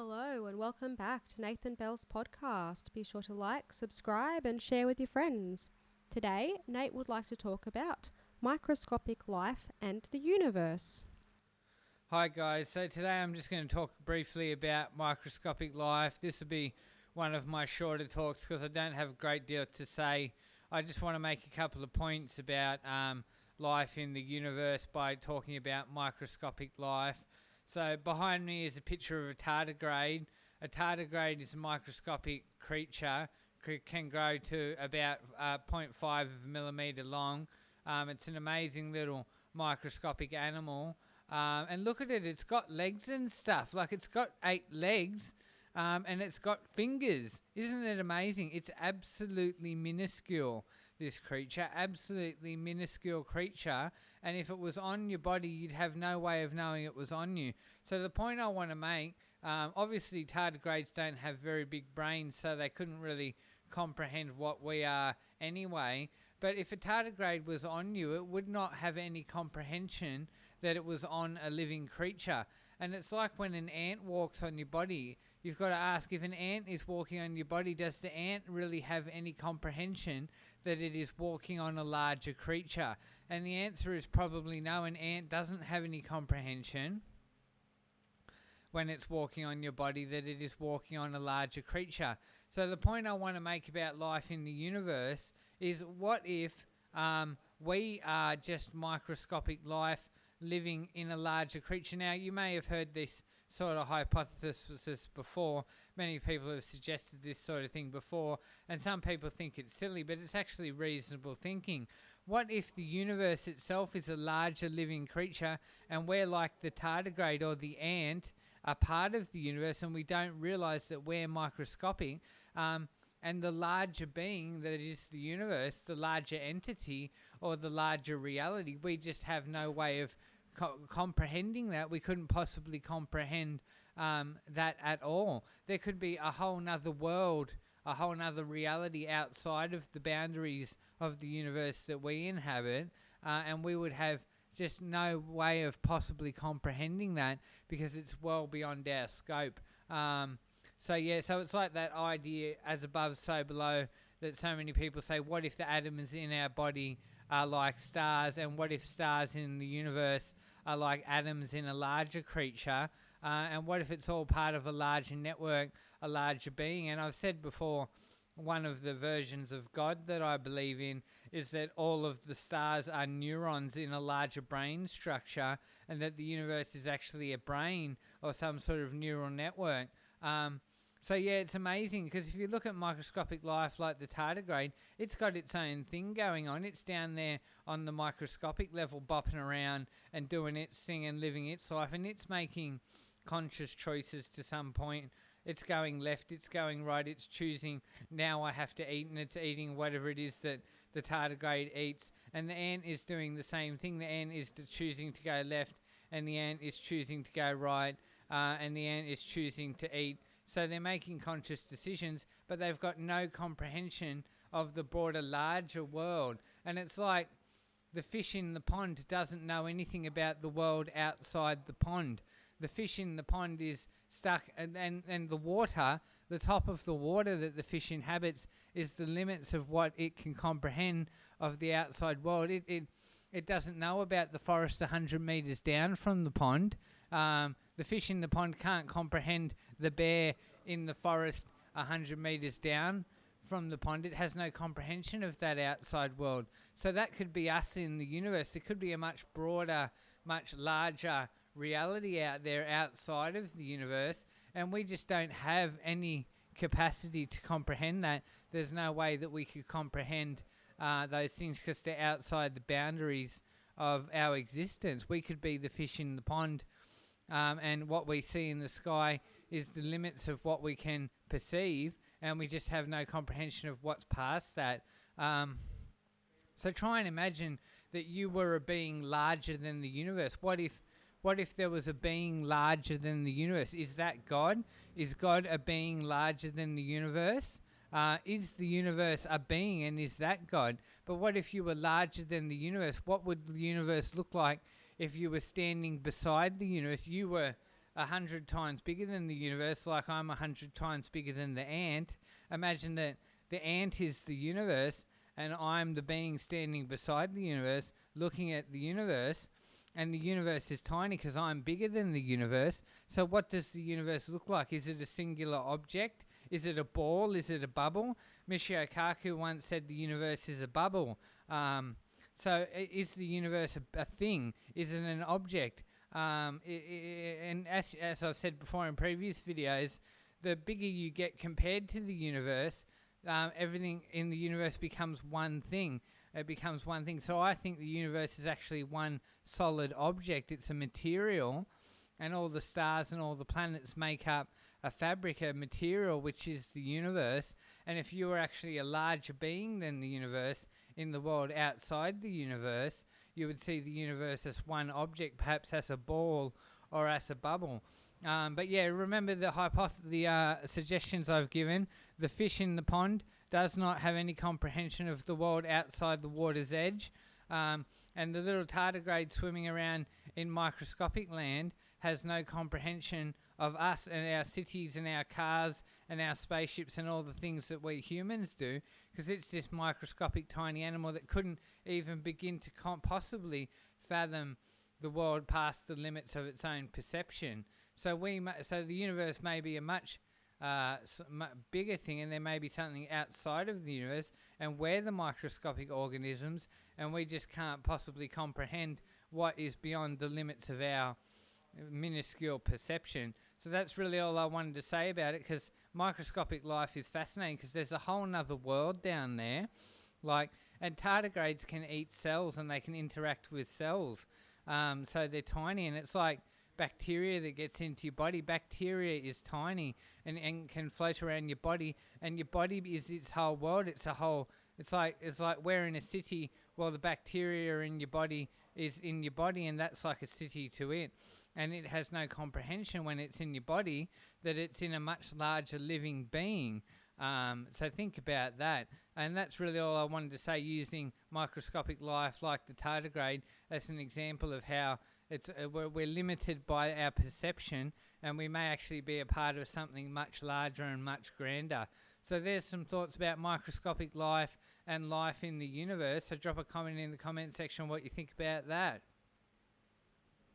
Hello and welcome back to Nathan Bell's podcast. Be sure to like, subscribe and share with your friends. Today, Nate would like to talk about microscopic life and the universe. Hi guys, so today I'm just going to talk briefly about microscopic life. This will be one of my shorter talks because I don't have a great deal to say. I just want to make a couple of points about life in the universe by talking about microscopic life. So behind me is a picture of a tardigrade. A tardigrade is a microscopic creature, can grow to about 0.5 of a millimetre long. It's an amazing little microscopic animal. And look at it, it's got legs and stuff. Like, it's got 8 legs and it's got fingers. Isn't it amazing? It's absolutely minuscule, this creature. Absolutely minuscule creature. And if it was on your body, you'd have no way of knowing it was on you. So the point I want to make, obviously tardigrades don't have very big brains, so they couldn't really comprehend what we are anyway. But if a tardigrade was on you, it would not have any comprehension that it was on a living creature. And it's like when an ant walks on your body. You've got to ask, if an ant is walking on your body, does the ant really have any comprehension that it is walking on a larger creature? And the answer is probably no. An ant doesn't have any comprehension when it's walking on your body that it is walking on a larger creature. So the point I want to make about life in the universe is, what if we are just microscopic life living in a larger creature? Now, you may have heard this sort of hypothesis before. Many people have suggested this sort of thing before, and some people think it's silly, but it's actually reasonable thinking. What if the universe itself is a larger living creature, and we're like the tardigrade or the ant, a part of the universe, and we don't realize that we're microscopic, and the larger being that is the universe, the larger entity or the larger reality, we just have no way of comprehending that. We couldn't possibly comprehend that at all. There could be a whole nother world, a whole nother reality outside of the boundaries of the universe that we inhabit, and we would have just no way of possibly comprehending that because it's well beyond our scope. So it's like that idea, as above, so below, that so many people say, what if the atoms in our body are like stars, and what if stars in the universe are like atoms in a larger creature, and what if it's all part of a larger network, a larger being? And I've said before, one of the versions of God that I believe in is that all of the stars are neurons in a larger brain structure, and that the universe is actually a brain or some sort of neural network. It's amazing, because if you look at microscopic life like the tardigrade, it's got its own thing going on. It's down there on the microscopic level, bopping around and doing its thing and living its life, and it's making conscious choices to some point. It's going left, it's going right, it's choosing, now I have to eat, and it's eating whatever it is that the tardigrade eats. And the ant is doing the same thing. The ant is choosing to go left, and the ant is choosing to go right, and the ant is choosing to eat. So they're making conscious decisions, but they've got no comprehension of the broader, larger world. And it's like the fish in the pond doesn't know anything about the world outside the pond. The fish in the pond is stuck, and the water, the top of the water that the fish inhabits, is the limits of what it can comprehend of the outside world. It doesn't know about the forest 100 metres down from the pond. The fish in the pond can't comprehend the bear in the forest 100 metres down from the pond. It has no comprehension of that outside world. So that could be us in the universe. It could be a much broader, much larger reality out there outside of the universe, and we just don't have any capacity to comprehend that. There's no way that we could comprehend those things because they're outside the boundaries of our existence. We could be the fish in the pond, and what we see in the sky is the limits of what we can perceive, and we just have no comprehension of what's past that. So try and imagine that you were a being larger than the universe. What if there was a being larger than the universe? Is that God? Is God a being larger than the universe? Is the universe a being, and is that God? But what if you were larger than the universe? What would the universe look like if you were standing beside the universe? You were 100 times bigger than the universe, like I'm 100 times bigger than the ant. Imagine that the ant is the universe and I'm the being standing beside the universe looking at the universe, and the universe is tiny because I'm bigger than the universe. So what does the universe look like? Is it a singular object? Is it a ball? Is it a bubble? Michio Kaku once said the universe is a bubble. So is the universe a thing? Is it an object? And as I've said before in previous videos, the bigger you get compared to the universe, everything in the universe becomes one thing. It becomes one thing. So I think the universe is actually one solid object. It's a material, and all the stars and all the planets make up a fabric, a material, which is the universe. And if you were actually a larger being than the universe in the world outside the universe, you would see the universe as one object, perhaps as a ball or as a bubble. But yeah, remember the suggestions I've given. The fish in the pond does not have any comprehension of the world outside the water's edge. And the little tardigrade swimming around in microscopic land has no comprehension of us and our cities and our cars and our spaceships and all the things that we humans do, because it's this microscopic tiny animal that couldn't even begin to possibly fathom the world past the limits of its own perception. So the universe may be a much bigger thing, and there may be something outside of the universe, and we're the microscopic organisms, and we just can't possibly comprehend what is beyond the limits of our minuscule perception. So that's really all I wanted to say about it, because microscopic life is fascinating, because there's a whole nother world down there. And tardigrades can eat cells, and they can interact with cells. So they're tiny, and it's like bacteria that gets into your body. Bacteria is tiny and can float around your body, and your body is its whole world. It's like we're in a city. Well, the bacteria in your body is in your body, and that's like a city to it. And it has no comprehension when it's in your body that it's in a much larger living being. So think about that. And that's really all I wanted to say, using microscopic life like the tardigrade as an example of how we're limited by our perception, and we may actually be a part of something much larger and much grander. So there's some thoughts about microscopic life and life in the universe. So drop a comment in the comment section what you think about that.